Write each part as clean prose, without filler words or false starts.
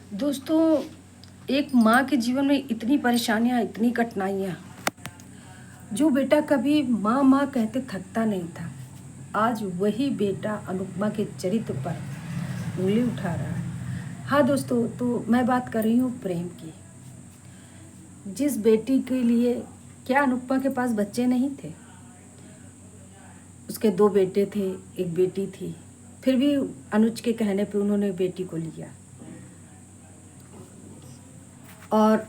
दोस्तों, एक माँ के जीवन में इतनी परेशानियाँ, इतनी कठिनाइयाँ, जो बेटा कभी माँ माँ कहते थकता नहीं था, आज वही बेटा अनुपमा के चरित्र पर उंगली उठा रहा है। हाँ दोस्तों, तो मैं बात कर रही हूँ प्रेम की। जिस बेटी के लिए, क्या अनुपमा के पास बच्चे नहीं थे? उसके 2 बेटे थे, 1 बेटी थी। फिर भी अनुज के कहने पे उन्होंने बेटी को लिया और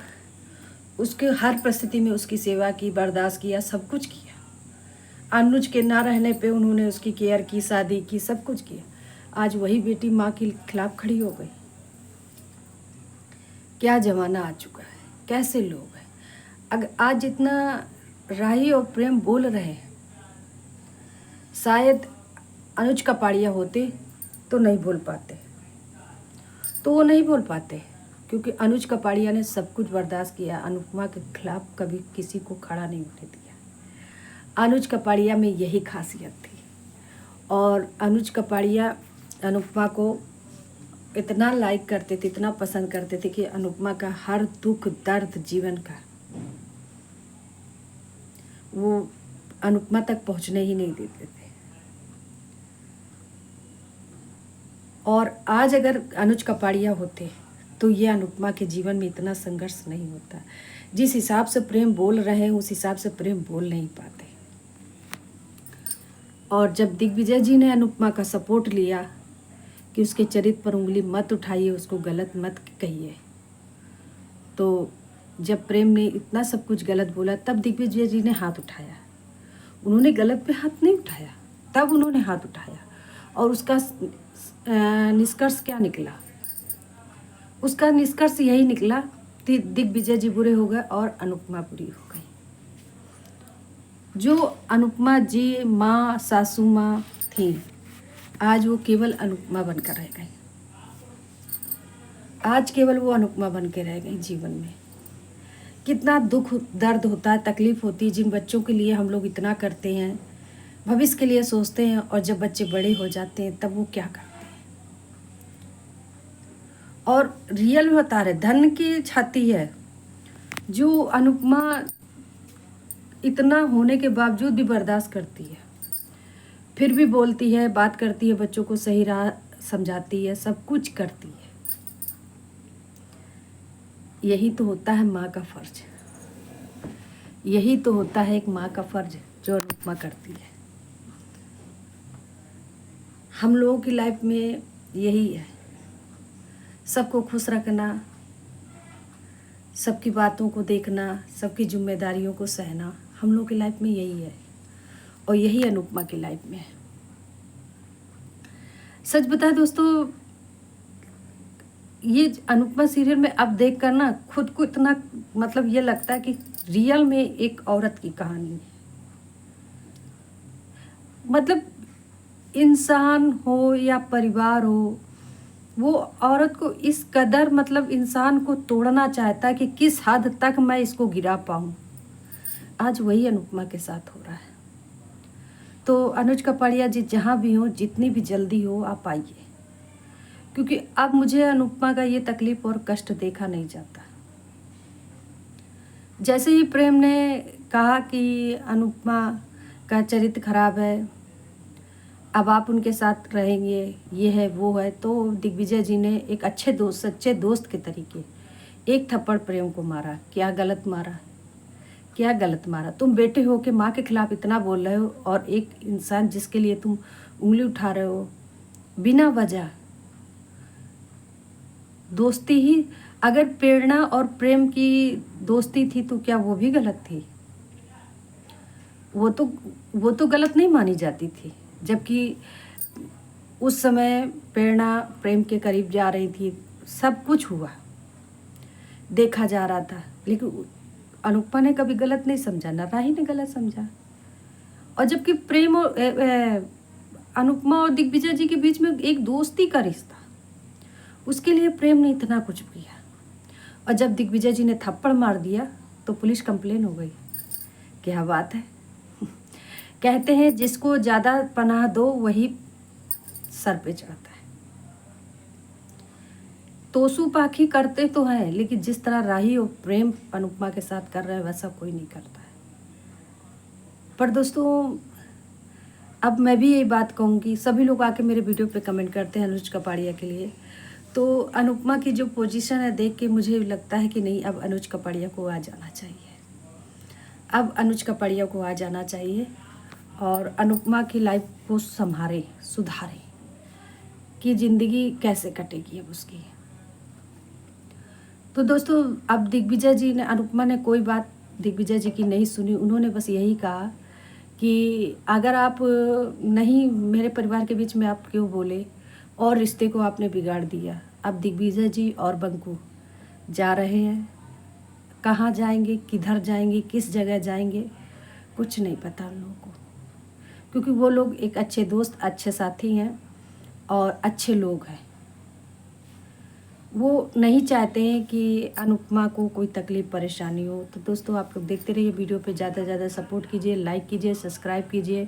उसके हर परिस्थिति में उसकी सेवा की, बर्दाश्त किया, सब कुछ किया। अनुज के ना रहने पे उन्होंने उसकी केयर की, शादी की, सब कुछ किया। आज वही बेटी माँ के खिलाफ खड़ी हो गई। क्या ज़माना आ चुका है, कैसे लोग हैं। अगर आज जितना राही और प्रेम बोल रहे हैं, शायद अनुज कपाड़िया होते तो नहीं बोल पाते, तो वो नहीं बोल पाते, क्योंकि अनुज कपाड़िया ने सब कुछ बर्दाश्त किया। अनुपमा के खिलाफ कभी किसी को खड़ा नहीं होने दिया। अनुज कपाड़िया में यही खासियत थी। और अनुज कपाड़िया अनुपमा को इतना लाइक करते थे, इतना पसंद करते थे कि अनुपमा का हर दुख दर्द जीवन का वो अनुपमा तक पहुंचने ही नहीं देते थे। और आज अगर अनुज कपाड़िया होते तो ये अनुपमा के जीवन में इतना संघर्ष नहीं होता। जिस हिसाब से प्रेम बोल रहे हैं, उस हिसाब से प्रेम बोल नहीं पाते। और जब दिग्विजय जी ने अनुपमा का सपोर्ट लिया कि उसके चरित्र पर उंगली मत उठाइए, उसको गलत मत कहिए, तो जब प्रेम ने इतना सब कुछ गलत बोला, तब दिग्विजय जी ने हाथ उठाया। उन्होंने गलत पे हाथ नहीं उठाया, तब उन्होंने हाथ उठाया। और उसका निष्कर्ष क्या निकला? उसका निष्कर्ष यही निकला कि दिग्विजय जी बुरे हो गए और अनुपमा बुरी हो गई। जो अनुपमा जी माँ, सासू माँ थी, आज वो केवल अनुपमा बनकर रह गई। आज केवल वो अनुपमा बन के रह गई जीवन में। कितना दुख दर्द होता है, तकलीफ होती है। जिन बच्चों के लिए हम लोग इतना करते हैं, भविष्य के लिए सोचते हैं, और जब बच्चे बड़े हो जाते हैं तब वो क्या करते हैं। और रियल में बता रहे, धन की छाती है जो अनुपमा इतना होने के बावजूद भी बर्दाश्त करती है, फिर भी बोलती है, बात करती है, बच्चों को सही राह समझाती है, सब कुछ करती है। यही तो होता है माँ का फर्ज। यही तो होता है एक माँ का फर्ज जो अनुपमा करती है। हम लोगों की लाइफ में यही है, सबको खुश रखना, सबकी बातों को देखना, सबकी जिम्मेदारियों को सहना। हम लोगों की लाइफ में यही है, और यही अनुपमा की लाइफ में है। सच बताए दोस्तों, ये अनुपमा सीरियल में अब देख कर ना खुद को इतना मतलब ये लगता है कि रियल में एक औरत की कहानी है। मतलब इंसान हो या परिवार हो, वो औरत को इस कदर मतलब इंसान को तोड़ना चाहता है कि किस हद तक मैं इसको गिरा पाऊँ। आज वही अनुपमा के साथ हो रहा है। तो अनुज कपाड़िया जी जहाँ भी हो, जितनी भी जल्दी हो, आप आइए, क्योंकि अब मुझे अनुपमा का ये तकलीफ और कष्ट देखा नहीं जाता। जैसे ही प्रेम ने कहा कि अनुपमा का चरित्र खराब है, अब आप उनके साथ रहेंगे, ये है वो है, तो दिग्विजय जी ने एक अच्छे दोस्त, सच्चे दोस्त के तरीके एक थप्पड़ प्रेम को मारा। क्या गलत मारा, क्या गलत मारा? तुम बेटे हो के माँ के खिलाफ इतना बोल रहे हो, और एक इंसान जिसके लिए तुम उंगली उठा रहे हो बिना वजह। दोस्ती ही, अगर प्रेरणा और प्रेम की दोस्ती थी तो क्या वो भी गलत थी? वो तो गलत नहीं मानी जाती थी, जबकि उस समय प्रेरणा प्रेम के करीब जा रही थी, सब कुछ हुआ, देखा जा रहा था, लेकिन अनुपमा ने कभी गलत नहीं समझा, ना राही ने गलत समझा। और जबकि प्रेम और अनुपमा और दिग्विजय जी के बीच में एक दोस्ती का रिश्ता, उसके लिए प्रेम ने इतना कुछ किया। और जब दिग्विजय जी ने थप्पड़ मार दिया तो पुलिस कंप्लेन हो गई। क्या बात है। कहते हैं जिसको ज़्यादा पनाह दो वही सर पे चढ़ता है। तोसू पाखी करते तो हैं, लेकिन जिस तरह राही और प्रेम अनुपमा के साथ कर रहे हैं वैसा कोई नहीं करता है। पर दोस्तों अब मैं भी यही बात कहूँगी, सभी लोग आके मेरे वीडियो पे कमेंट करते हैं अनुज कपाड़िया के लिए, तो अनुपमा की जो पोजीशन है देख के मुझे लगता है कि नहीं, अब अनुज कपाड़िया को आ जाना चाहिए। अब अनुज कपाड़िया को आ जाना चाहिए और अनुपमा की लाइफ को संभाले, सुधारे कि ज़िंदगी कैसे कटेगी अब उसकी। तो दोस्तों अब दिग्विजय जी ने, अनुपमा ने कोई बात दिग्विजय जी की नहीं सुनी। उन्होंने बस यही कहा कि अगर आप नहीं, मेरे परिवार के बीच में आप क्यों बोले और रिश्ते को आपने बिगाड़ दिया। अब दिग्विजय जी और बंकू जा रहे हैं, कहाँ जाएंगे, किधर जाएंगे, किस जगह जाएंगे, कुछ नहीं पता उन लोगों को, क्योंकि वो लोग एक अच्छे दोस्त, अच्छे साथी हैं और अच्छे लोग हैं। वो नहीं चाहते हैं कि अनुपमा को कोई तकलीफ़ परेशानी हो। तो दोस्तों आप लोग देखते रहिए वीडियो पे, ज़्यादा से ज़्यादा सपोर्ट कीजिए, लाइक कीजिए, सब्सक्राइब कीजिए,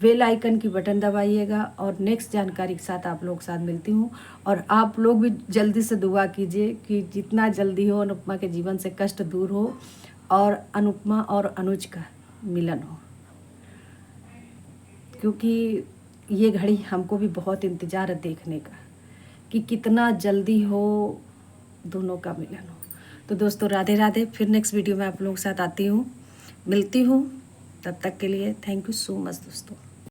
बेल आइकन की बटन दबाइएगा और नेक्स्ट जानकारी के साथ आप लोग के साथ मिलती हूँ। और आप लोग भी जल्दी से दुआ कीजिए कि जितना जल्दी हो अनुपमा के जीवन से कष्ट दूर हो और अनुपमा और अनुज का मिलन हो, क्योंकि ये घड़ी हमको भी बहुत इंतज़ार है देखने का कि कितना जल्दी हो दोनों का मिलन हो। तो दोस्तों राधे राधे, फिर नेक्स्ट वीडियो में आप लोगों के साथ आती हूँ, मिलती हूँ। तब तक के लिए थैंक यू सो मच दोस्तों।